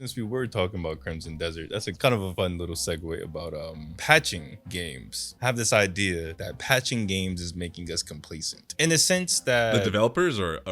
Since we were talking about Crimson Desert, that's a kind of a fun little segue about patching games. I have this idea that patching games is making us complacent in the sense that The developers or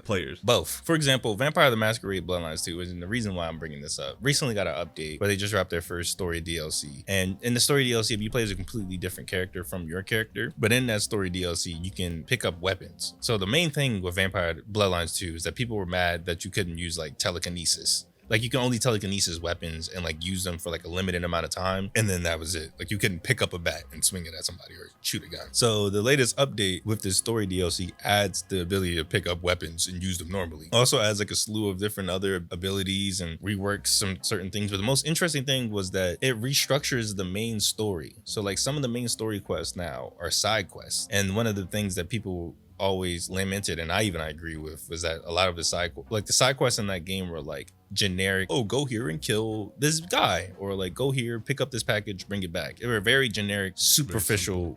players? both. For example, Vampire the Masquerade Bloodlines 2 is the reason why I'm bringing this up. Recently got an update where they just dropped their first story DLC. And in the story DLC, if you play as a completely different character from your character, but in that story DLC, you can pick up weapons. So the main thing with Vampire Bloodlines 2 is that people were mad that you couldn't use like telekinesis. Like you can only telekinesis weapons and like use them for like a limited amount of time. And then that was it. Like you couldn't pick up a bat and swing it at somebody or shoot a gun. So the latest update with this story DLC adds the ability to pick up weapons and use them normally. Also adds like a slew of different other abilities and reworks some certain things. But the most interesting thing was that it restructures the main story. So like some of the main story quests now are side quests. And one of the things that people always lamented, and I agree with, was that a lot of the side quests in that game were like generic. Oh, go here and kill this guy, or like go here, pick up this package, bring it back. They were very generic, superficial,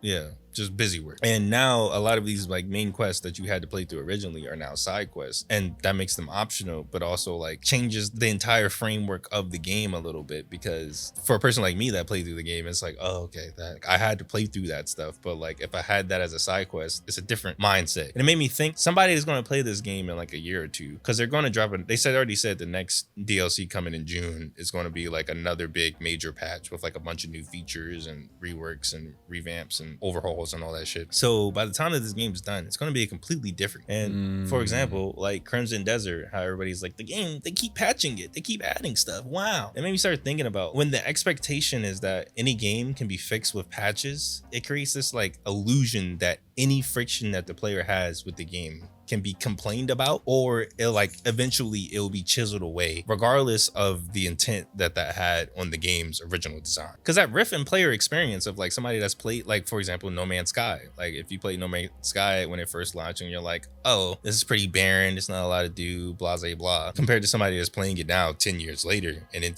just busy work. And now a lot of these like main quests that you had to play through originally are now side quests, and that makes them optional, but also like changes the entire framework of the game a little bit, because for a person like me that played through the game, it's like, oh, okay, that I had to play through that stuff. But like if I had that as a side quest, it's a different mindset. And it made me think somebody is going to play this game in like a year or two, because they're going to drop it. They already said the next DLC coming in June is going to be like another big major patch with like a bunch of new features and reworks and revamps and overhauls and all that shit. So by the time that this game is done, it's going to be a completely different. And for example, like Crimson Desert, how everybody's like, the game, they keep patching it, they keep adding stuff. Wow. It made me start thinking about when the expectation is that any game can be fixed with patches, it creates this like illusion that any friction that the player has with the game can be complained about, or eventually it'll be chiseled away, regardless of the intent that had on the game's original design. Because that riff and player experience of like somebody that's played, like for example, No Man's Sky. Like if you played No Man's Sky when it first launched and you're like, oh, this is pretty barren, there's not a lot to do, blah, blah, blah, compared to somebody that's playing it now 10 years later and it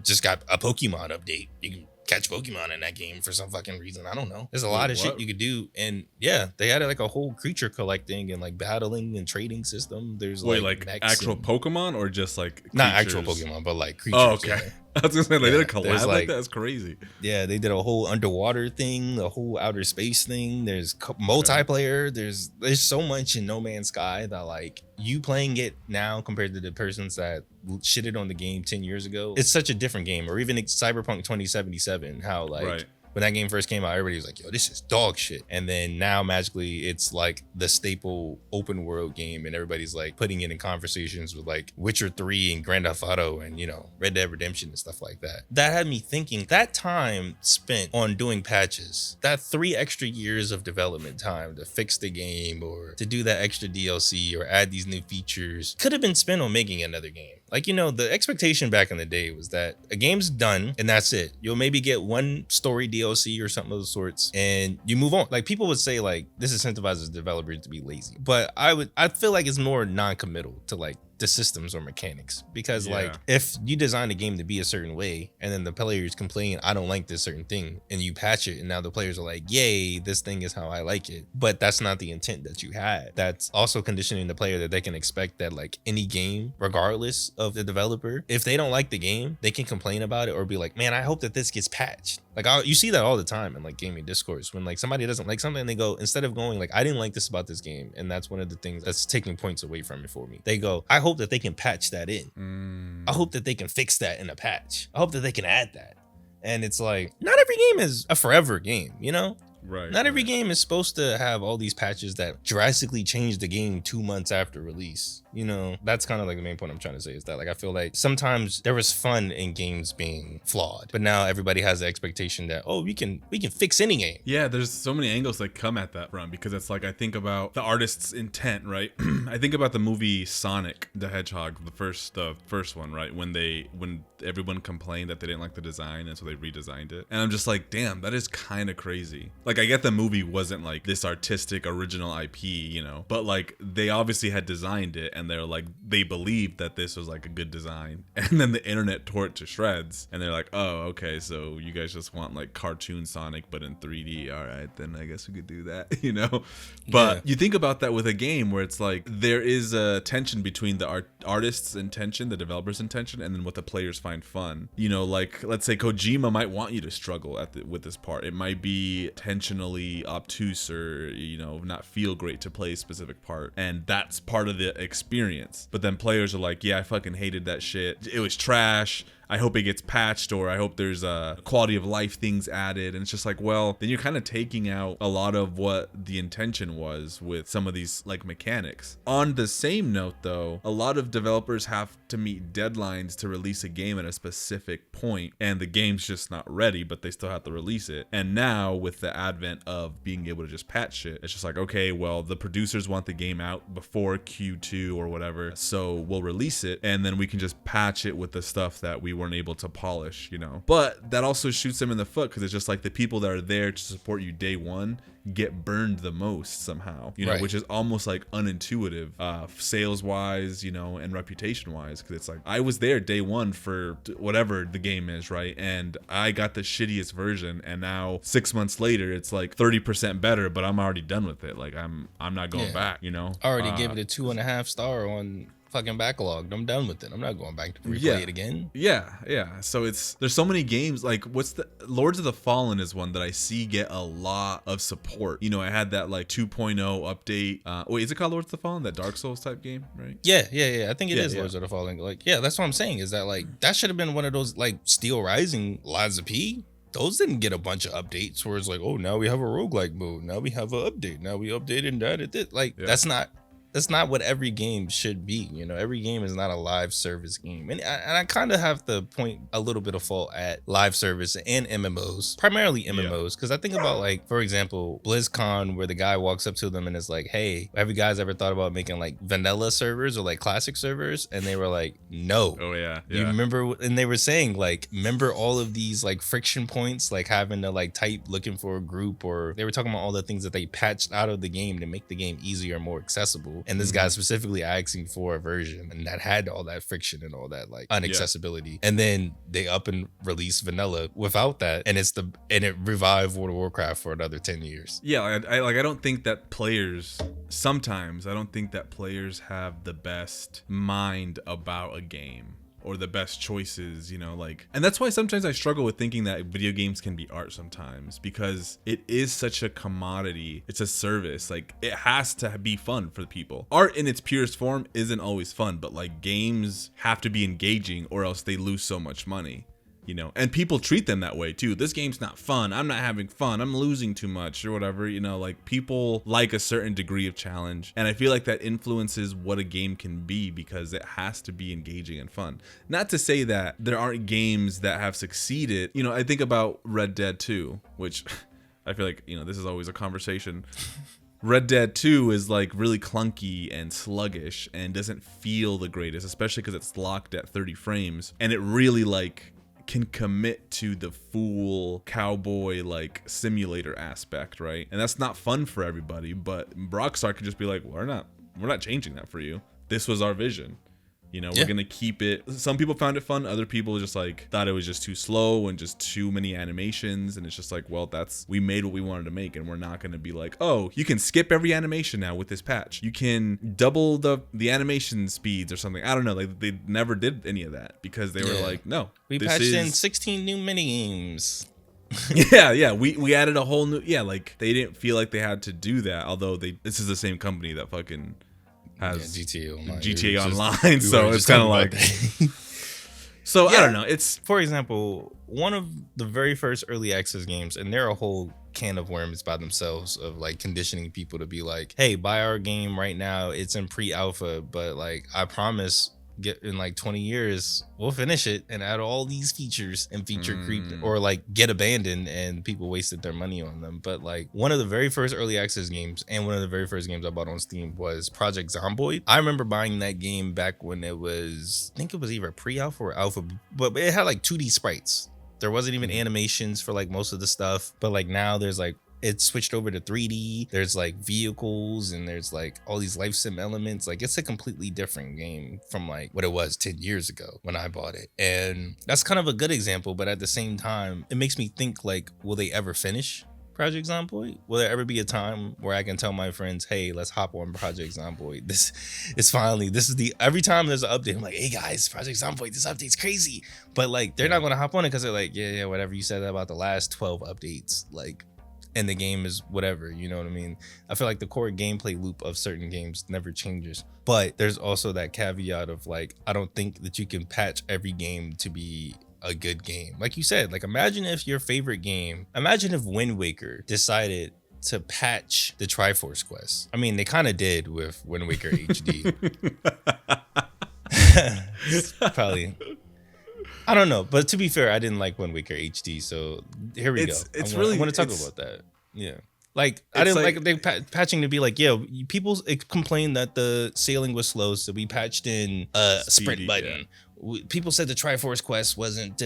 just got a Pokemon update. You can catch Pokemon in that game for some fucking reason. I don't know. There's a lot of shit you could do. And yeah, they had like a whole creature collecting and like battling and trading system. There's like actual Pokemon or just like creatures? Not actual Pokemon, but like creatures. Oh, okay. Yeah. I was gonna say they did a collab like that. That's crazy. Yeah, they did a whole underwater thing, a whole outer space thing. There's multiplayer. There's so much in No Man's Sky that like you playing it now compared to the persons that shitted on the game 10 years ago. It's such a different game. Or even Cyberpunk 2077, how like when that game first came out, everybody was like, yo, this is dog shit. And then now magically it's like the staple open world game, and everybody's like putting it in conversations with like Witcher 3 and Grand Theft Auto and, you know, Red Dead Redemption and stuff like that. That had me thinking that time spent on doing patches, that 3 extra years of development time to fix the game or to do that extra DLC or add these new features could have been spent on making another game. Like, you know, the expectation back in the day was that a game's done and that's it. You'll maybe get one story DLC or something of the sorts and you move on. Like people would say like this incentivizes developers to be lazy, but I feel like it's more non-committal to like the systems or mechanics, because like if you design a game to be a certain way and then the players complain, I don't like this certain thing, and you patch it and now the players are like, yay, this thing is how I like it, but that's not the intent that you had. That's also conditioning the player that they can expect that like any game, regardless of the developer, if they don't like the game, they can complain about it or be like, man, I hope that this gets patched. Like you see that all the time in like gaming discourse when like somebody doesn't like something, they go, instead of going like, I didn't like this about this game, and that's one of the things that's taking points away from it for me, they go, I hope that they can patch that in. I hope that they can fix that in a patch. I hope that they can add that. And it's like, not every game is a forever game, you know? Right. Not every game is supposed to have all these patches that drastically change the game 2 months after release. You know, that's kind of like the main point I'm trying to say, is that like I feel like sometimes there was fun in games being flawed, but now everybody has the expectation that, oh, we can fix any game. Yeah, there's so many angles that come at that from, because it's like I think about the artist's intent, right? I think about the movie Sonic the Hedgehog, the first one, right? When everyone complained that they didn't like the design, and so they redesigned it. And I'm just like, damn, that is kind of crazy. Like I get the movie wasn't like this artistic original IP, you know, but like they obviously had designed it and and they're like, they believed that this was like a good design, and then the internet tore it to shreds, and they're like, oh, okay, so you guys just want like cartoon Sonic but in 3D. All right, then I guess we could do that, you know. But you think about that with a game where it's like there is a tension between the artist's intention, the developer's intention, and then what the players find fun. You know, like let's say Kojima might want you to struggle with this part. It might be intentionally obtuse, or you know, not feel great to play a specific part, and that's part of the experience. But then players are like, yeah, I fucking hated that shit. It was trash. I hope it gets patched, or I hope there's quality of life things added. And it's just like, well, then you're kind of taking out a lot of what the intention was with some of these like mechanics. On the same note though, a lot of developers have to meet deadlines to release a game at a specific point, and the game's just not ready, but they still have to release it. And now with the advent of being able to just patch it, it's just like, okay, well, the producers want the game out before Q2 or whatever, so we'll release it, and then we can just patch it with the stuff that we weren't able to polish, you know. But that also shoots them in the foot, because it's just like the people that are there to support you day one get burned the most somehow, you know, which is almost like unintuitive, sales wise, you know, and reputation wise, because it's like, I was there day one for whatever the game is, right, and I got the shittiest version, and now 6 months later it's like 30% better, but I'm already done with it. Like I'm not going back, you know. I already gave it a 2.5 star on fucking backlog. I'm done with it. I'm not going back to replay it again. Yeah. So there's so many games. Like what's the Lords of the Fallen is one that I see get a lot of support. You know, I had that like 2.0 update. Wait, is it called Lords of the Fallen? That Dark Souls type game, right? Yeah. I think it is Lords of the Fallen. Like, yeah, that's what I'm saying. Is that like that should have been one of those like Steel Rising, Lies of P. Those didn't get a bunch of updates where it's like, oh, now we have a roguelike mode. Now we have an update. Now we updated that. It did. Like that's not what every game should be. You know, every game is not a live service game. And I kind of have to point a little bit of fault at live service and MMOs, primarily MMOs. Because I think about, like, for example, BlizzCon, where the guy walks up to them and is like, hey, have you guys ever thought about making like vanilla servers or like classic servers? And they were like, no. Oh, yeah. You remember? And they were saying, like, remember all of these like friction points, like having to like type looking for a group, or they were talking about all the things that they patched out of the game to make the game easier and more accessible. And this guy specifically asking for a version and that had all that friction and all that like unaccessibility. And then they up and release vanilla without that, and it revived World of Warcraft for another 10 years. Yeah, I don't think that players have the best mind about a game, or the best choices, you know, like, and that's why sometimes I struggle with thinking that video games can be art sometimes, because it is such a commodity. It's a service. Like, it has to be fun for the people. Art in its purest form isn't always fun, but like games have to be engaging or else they lose so much money. You know, and people treat them that way too. This game's not fun. I'm not having fun. I'm losing too much or whatever. You know, like, people like a certain degree of challenge. And I feel like that influences what a game can be, because it has to be engaging and fun. Not to say that there aren't games that have succeeded. You know, I think about Red Dead 2, which I feel like, you know, this is always a conversation. Red Dead 2 is like really clunky and sluggish and doesn't feel the greatest, especially because it's locked at 30 frames. And it really like can commit to the full cowboy like simulator aspect, right? And that's not fun for everybody, but Rockstar could just be like, we're not changing that for you. This was our vision. You know, we're gonna keep it. Some people found it fun. Other people just like thought it was just too slow and just too many animations. And it's just like, well, we made what we wanted to make, and we're not gonna be like, oh, you can skip every animation now with this patch. You can double the animation speeds or something. I don't know. Like, they never did any of that, because they were like, no, we patched in 16 new mini games. yeah, we added a whole new. Yeah, like, they didn't feel like they had to do that. Although this is the same company that fucking has GTA Online, so it's kind of like so I don't know. It's, for example, one of the very first early access games, and they're a whole can of worms by themselves, of like conditioning people to be like, hey, buy our game right now, it's in pre-alpha, but like, I promise get in like 20 years we'll finish it and add all these features and feature creep, or like get abandoned and people wasted their money on them. But like, one of the very first early access games and one of the very first games I bought on Steam was Project Zomboid. I remember buying that game back when it was, I think it was either pre-alpha or alpha, but it had like 2D sprites. There wasn't even animations for like most of the stuff, but like now there's like It switched over to 3D. There's like vehicles and there's like all these life sim elements. Like it's a completely different game from like what it was 10 years ago when I bought it. And that's kind of a good example, but at the same time, it makes me think like, will they ever finish Project Zomboid? Will there ever be a time where I can tell my friends, hey, let's hop on Project Zomboid? This is every time there's an update, I'm like, hey guys, Project Zomboid, this update's crazy. But like, they're not gonna hop on it because they're like, yeah, whatever you said about the last 12 updates, like, and the game is whatever, you know what I mean? I feel like the core gameplay loop of certain games never changes. But there's also that caveat of like, I don't think that you can patch every game to be a good game. Like you said, like imagine if Wind Waker decided to patch the Triforce Quest. I mean, they kind of did with Wind Waker HD. Probably. I don't know, but to be fair, I didn't like Wind Waker HD, so here we go. I want to talk about that. Yeah. Like I didn't like they patching to be like, yeah, people complained that the sailing was slow, so we patched in a sprint button. Yeah. People said the Triforce Quest wasn't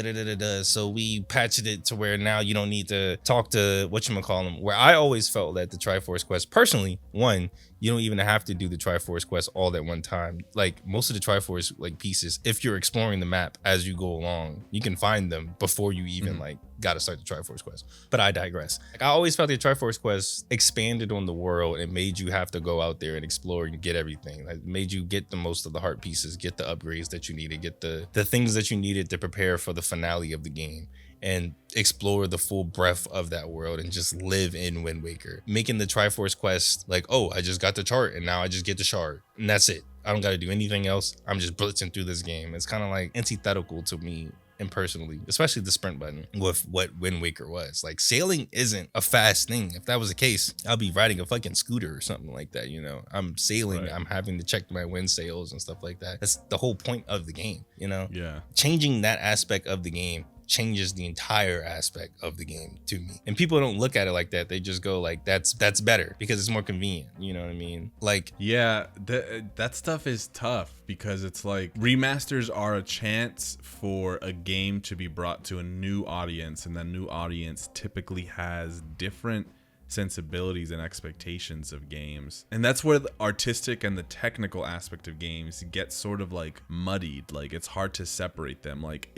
so we patched it to where now you don't need to talk to whatchamacallit. Where I always felt that the Triforce Quest, personally, one, you don't even have to do the Triforce Quest all at one time. Like most of the Triforce like pieces, if you're exploring the map as you go along, you can find them before you even like gotta start the Triforce Quest. But I digress. Like I always felt the Triforce Quest expanded on the world and made you have to go out there and explore and get everything. Like made you get the most of the heart pieces, get the upgrades that you needed, get the things that you needed to prepare for the finale of the game, and explore the full breadth of that world and just live in Wind Waker. Making the Triforce Quest like, oh, I just got the chart and now I just get the shard and that's it. I don't got to do anything else. I'm just blitzing through this game. It's kind of like antithetical to me and personally, especially the sprint button with what Wind Waker was. Like sailing isn't a fast thing. If that was the case, I'll be riding a fucking scooter or something like that. You know, I'm sailing, right. I'm having to check my wind sails and stuff like that. That's the whole point of the game, you know? Yeah. Changing that aspect of the game changes the entire aspect of the game to me. And people don't look at it like that. They just go like, that's better because it's more convenient. You know what I mean? Like, yeah, that stuff is tough because it's like remasters are a chance for a game to be brought to a new audience, and that new audience typically has different sensibilities and expectations of games. And that's where the artistic and the technical aspect of games get sort of like muddied. Like it's hard to separate them. Like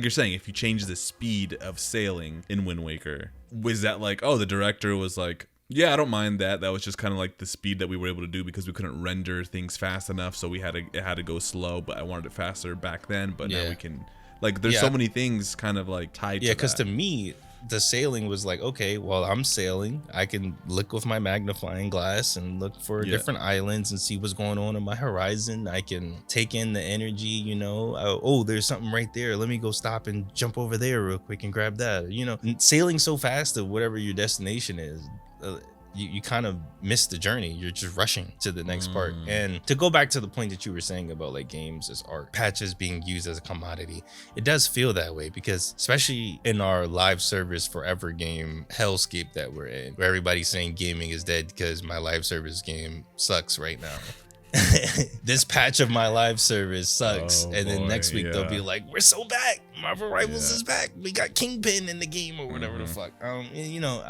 you're saying, if you change the speed of sailing in Wind Waker, was that like, oh, the director was like, yeah, I don't mind that. That was just kind of like the speed that we were able to do because we couldn't render things fast enough, so it had to go slow. But I wanted it faster back then. But now we can, like, there's so many things kind of like tied. Yeah, because to me, the sailing was like, okay, well, I'm sailing. I can look with my magnifying glass and look for different islands and see what's going on my horizon. I can take in the energy, you know. Oh, there's something right there. Let me go stop and jump over there real quick and grab that. You know, sailing so fast to whatever your destination is. You kind of miss the journey. You're just rushing to the next part. And to go back to the point that you were saying about like games as art, patches being used as a commodity, it does feel that way because especially in our live service forever game hellscape that we're in, where everybody's saying gaming is dead because my live service game sucks right now. This patch of my live service sucks, and then next week they'll be like, we're so back, Marvel Rivals is back, we got Kingpin in the game or whatever the fuck. You know,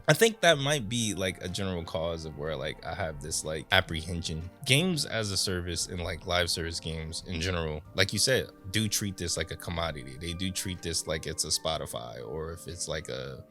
I think that might be like a general cause of where like I have this like apprehension. Games as a service and like live service games in general, like you said, do treat this like a commodity. They do treat this like it's a Spotify, or if it's like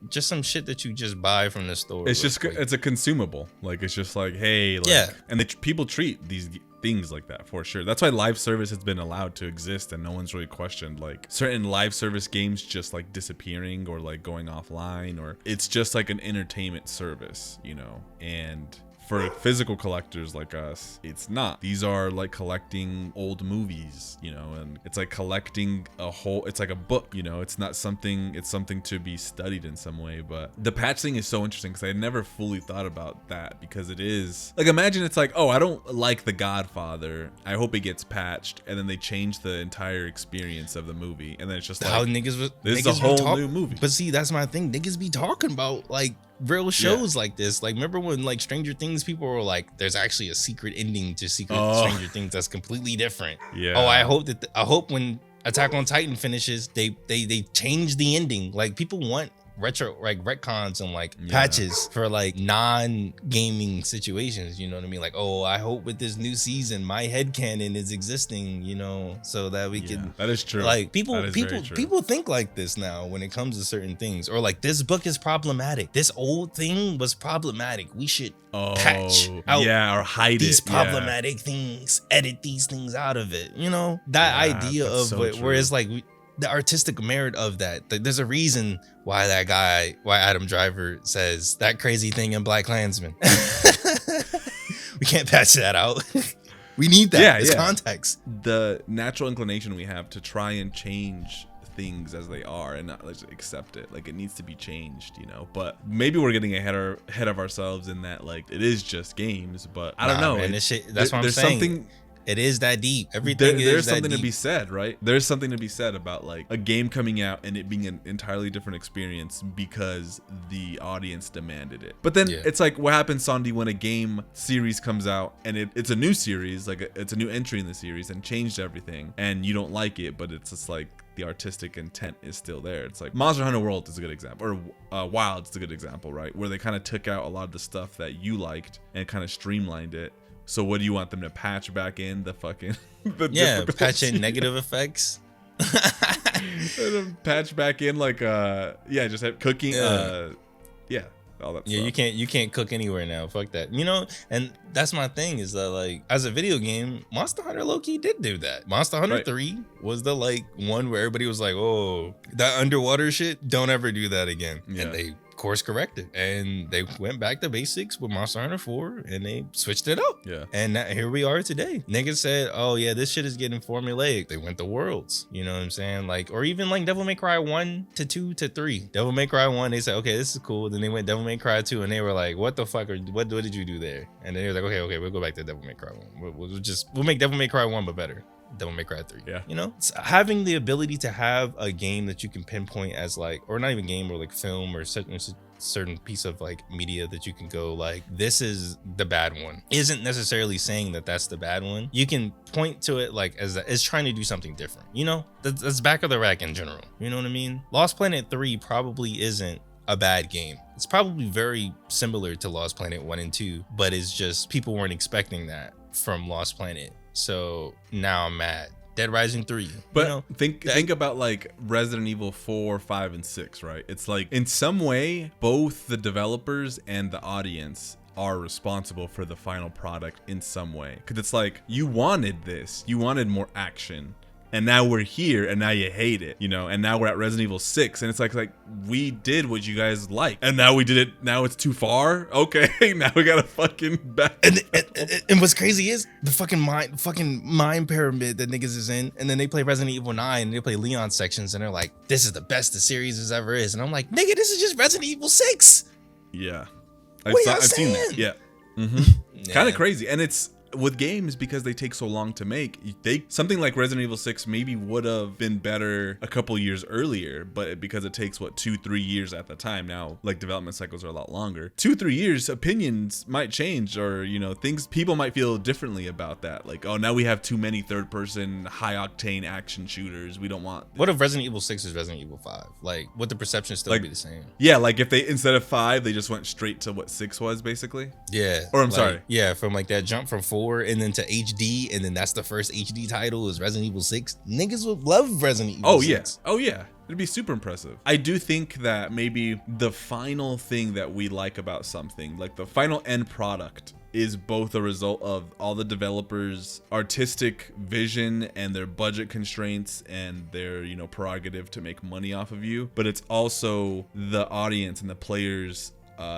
just some shit that you just buy from the store. It's just it's a consumable. Like it's just like, hey, like, and people treat these things like that for sure. That's why live service has been allowed to exist and no one's really questioned like certain live service games just like disappearing or like going offline, or it's just like an entertainment service, you know. And for physical collectors like us, it's not. These are like collecting old movies, you know, and it's like collecting it's like a book, you know. It's not something, it's something to be studied in some way. But the patch thing is so interesting because I never fully thought about that, because it is like, imagine it's like, oh, I don't like The Godfather, I hope it gets patched, and then they change the entire experience of the movie, and then it's just like, how this is a whole new movie. But see, that's my thing. Niggas be talking about like real shows like this. Like, remember when like Stranger Things, people were like, there's actually a secret ending to Stranger Things that's completely different. I hope when Attack on Titan finishes, they change the ending. Like, people want retcons and like patches for like non-gaming situations. You know what I mean? Like, oh, I hope with this new season my headcanon is existing, you know, so that we can. That is true. Like people think like this now when it comes to certain things, or like this book is problematic. This old thing was problematic. We should patch out or hide these problematic things, edit these things out of it. You know, that idea of where it's like the artistic merit of that. There's a reason why Adam Driver says that crazy thing in Black Klansman. We can't patch that out. We need that as context. The natural inclination we have to try and change things as they are and not just accept it, like it needs to be changed, you know. But maybe we're getting ahead of ourselves in that, like, it is just games. But I don't know, man, that's what I'm saying. It is that deep. Everything there's something to be said, right? There's something to be said about like a game coming out and it being an entirely different experience because the audience demanded it. But then it's like, what happens, Sondi, when a game series comes out and it's a new series, like it's a new entry in the series and changed everything, and you don't like it, but it's just like the artistic intent is still there. It's like Monster Hunter World is a good example, or Wild's a good example, right? Where they kind of took out a lot of the stuff that you liked and kind of streamlined it. So what do you want them to patch back in? The fucking patch in negative effects. Patch back in like just have cooking. All that stuff. You can't cook anywhere now. Fuck that. You know, and that's my thing is that, like, as a video game, Monster Hunter low-key did do that. Monster Hunter 3 was the like one where everybody was like, oh, that underwater shit, don't ever do that again. And they course corrected and they went back to basics with Monster Hunter 4 and they switched it up. And here we are today. Niggas said, oh yeah, this shit is getting formulaic. They went to Worlds, you know what I'm saying? Like, or even like Devil May Cry 1 to 2 to 3. Devil May Cry 1, they said, okay, this is cool. Then they went Devil May Cry 2 and they were like, what the fuck, what did you do there? And then they were like, okay, we'll go back to Devil May Cry 1. We'll make Devil May Cry 1 but better. Devil May Cry 3. You know, it's having the ability to have a game that you can pinpoint as like, or not even game, or like film or certain piece of like media that you can go like, this is the bad one, isn't necessarily saying that that's the bad one. You can point to it like as trying to do something different, you know. That's back of the rack in general, you know what I mean? Lost Planet 3 probably isn't a bad game. It's probably very similar to Lost Planet 1 and 2, but it's just people weren't expecting that from Lost Planet. So now I'm mad. Dead Rising 3. But you know, think about like Resident Evil 4, 5, and 6, right? It's like in some way, both the developers and the audience are responsible for the final product in some way. Because it's like, you wanted this, you wanted more action. And now we're here and now you hate it, you know, and now we're at Resident Evil 6 and it's like we did what you guys like and now we did it, now it's too far. Okay, now we gotta fucking back. And what's crazy is the fucking mind pyramid that niggas is in, and then they play Resident Evil 9 and they play Leon sections and they're like, this is the best the series has ever is. And I'm like, nigga, this is just Resident Evil 6. Yeah. I've seen that. Yeah. Kind of crazy. And it's with games, because they take so long to make, something like Resident Evil 6 maybe would have been better a couple years earlier, but because it takes 2-3 years at the time now, like development cycles are a lot longer. 2-3 years, opinions might change, or you know, people might feel differently about that. Like, oh, now we have too many third-person high octane action shooters. We don't want. What if Resident Evil 6 is Resident Evil 5? Like, would the perception still be the same? Yeah, like if they instead of 5, they just went straight to what 6 was basically. Yeah. Or I'm sorry. Yeah, from like that jump from 4 and then to HD, and then that's the first HD title is Resident Evil 6. Niggas would love Resident Evil 6. Oh yeah, it'd be super impressive. I do think that maybe the final thing that we like about something, like the final end product, is both a result of all the developers' artistic vision and their budget constraints and their, you know, prerogative to make money off of you, but it's also the audience and the players,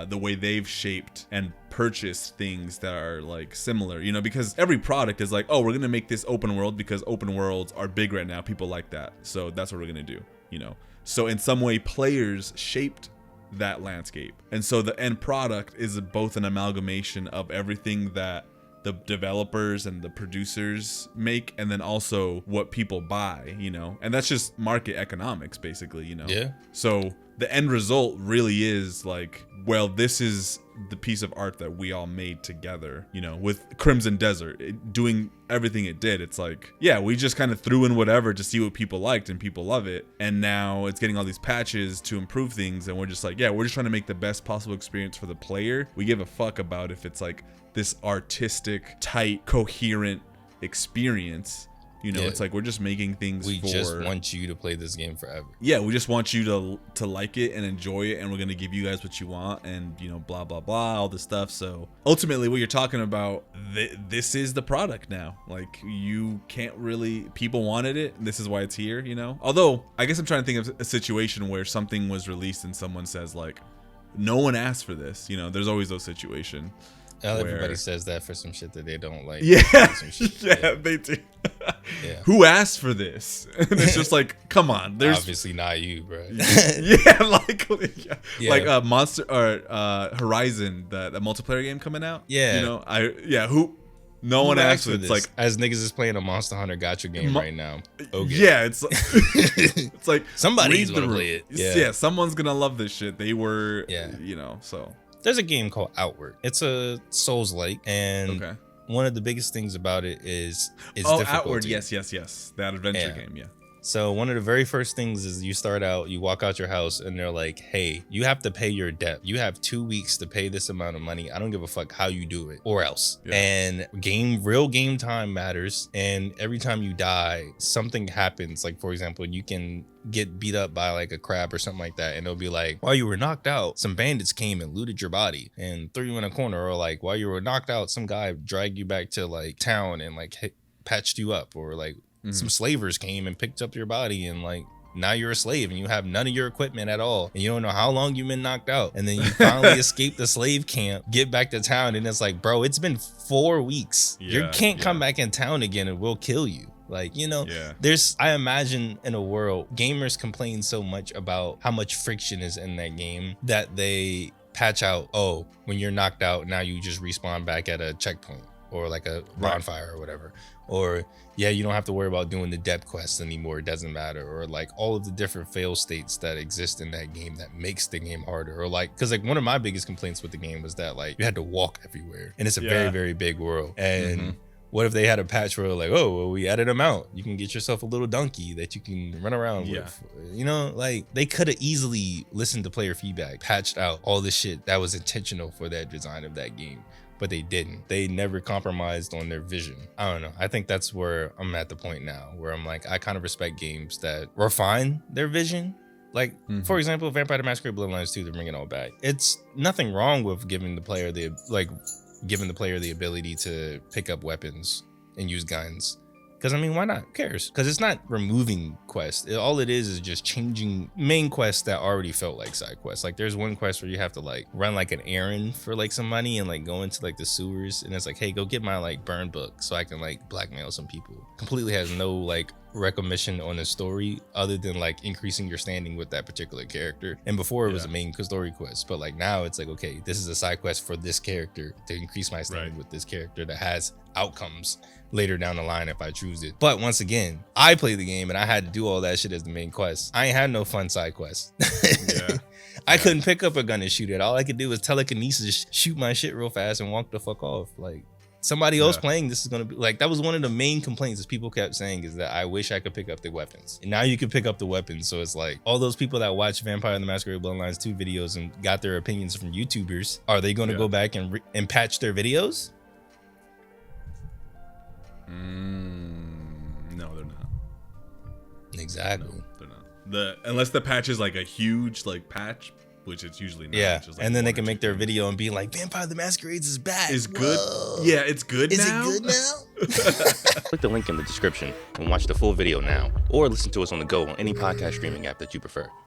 the way they've shaped and purchased things that are like similar, you know, because every product is like, oh, we're gonna make this open world because open worlds are big right now, people like that, so that's what we're gonna do, you know. So in some way, players shaped that landscape, and so the end product is both an amalgamation of everything that the developers and the producers make, and then also what people buy, you know, and that's just market economics basically, you know. Yeah. So the end result really is like, well, this is the piece of art that we all made together, you know, with Crimson Desert doing everything it did. It's like, yeah, we just kind of threw in whatever to see what people liked, and people love it, and now it's getting all these patches to improve things, and we're just like, yeah, we're just trying to make the best possible experience for the player. We give a fuck about if it's like this artistic, tight, coherent experience. You know, it's like we're just making things we just want you to play this game forever. Yeah, we just want you to like it and enjoy it, and we're gonna give you guys what you want, and you know, blah blah blah, all this stuff. So ultimately, what you're talking about, this is the product now. Like, you can't really, people wanted it, and this is why it's here. You know, although I guess I'm trying to think of a situation where something was released and someone says like, no one asked for this. You know, there's always those situations. Everybody says that for some shit that they don't like. Yeah, yeah, they do. Yeah. Who asked for this? And it's just like, come on. There's obviously not you, bro. Yeah, likely. Yeah. Like Monster or Horizon, the multiplayer game coming out. Yeah, you know, no one asked for this. It's like, as niggas is playing a Monster Hunter gacha game right now. Okay. Yeah, it's it's like somebody's gonna play it. Yeah, someone's gonna love this shit. They were, you know, so. There's a game called Outward. It's a Souls-like, and one of the biggest things about it is difficulty. Outward, yes, that adventure game, yeah. So one of the very first things is you start out, you walk out your house, and they're like, hey, you have to pay your debt. You have 2 weeks to pay this amount of money. I don't give a fuck how you do it or else. Yeah. And real game time matters. And every time you die, something happens. Like, for example, you can get beat up by like a crab or something like that, and it'll be like, while you were knocked out, some bandits came and looted your body and threw you in a corner. Or like, while you were knocked out, some guy dragged you back to like town and like patched you up. Or like, some slavers came and picked up your body, and like, now you're a slave and you have none of your equipment at all, and you don't know how long you've been knocked out, and then you finally escape the slave camp, get back to town, and it's like, bro, it's been 4 weeks. You can't come back in town again and we'll kill you. Like, you know, I imagine in a world, gamers complain so much about how much friction is in that game that they patch out, oh, when you're knocked out, now you just respawn back at a checkpoint or like a bonfire or whatever. Or you don't have to worry about doing the depth quests anymore, it doesn't matter. Or like all of the different fail states that exist in that game that makes the game harder. Or like, because like one of my biggest complaints with the game was that like you had to walk everywhere, and it's a very, very big world. And what if they had a patch where like, oh, well, we added them out, you can get yourself a little donkey that you can run around with, you know? Like, they could have easily listened to player feedback, patched out all the shit that was intentional for that design of that game. But they didn't. They never compromised on their vision. I don't know. I think that's where I'm at the point now, where I'm like, I kind of respect games that refine their vision. Like, for example, Vampire the Masquerade Bloodlines 2, they're bringing it all back. It's nothing wrong with giving the player the ability to pick up weapons and use guns. Because, I mean, why not? Who cares? Because it's not removing quests. All it is just changing main quests that already felt like side quests. Like, there's one quest where you have to, like, run, like, an errand for, like, some money and, like, go into, like, the sewers. And it's like, hey, go get my, like, burn book so I can, like, blackmail some people. Completely has no, like, recognition on the story other than, like, increasing your standing with that particular character. And before it was a main story quest. But, like, now it's like, okay, this is a side quest for this character to increase my standing with this character that has outcomes later down the line if I choose it. But once again, I played the game and I had to do all that shit as the main quest. I ain't had no fun side quests. I couldn't pick up a gun and shoot it. All I could do was telekinesis, shoot my shit real fast and walk the fuck off. Like, somebody else playing this is gonna be like, that was one of the main complaints is people kept saying is that I wish I could pick up the weapons. And now you can pick up the weapons. So it's like, all those people that watch Vampire the Masquerade Bloodlines 2 videos and got their opinions from YouTubers, are they gonna go back and patch their videos? No, they're not. Exactly. No, they're not. Unless the patch is like a huge like patch, which it's usually not. Yeah, like and then they can make their video and be like, Vampire the Masquerades is back. Is good. Yeah, it's good now. Is it good now? Click the link in the description and watch the full video now, or listen to us on the go on any podcast streaming app that you prefer.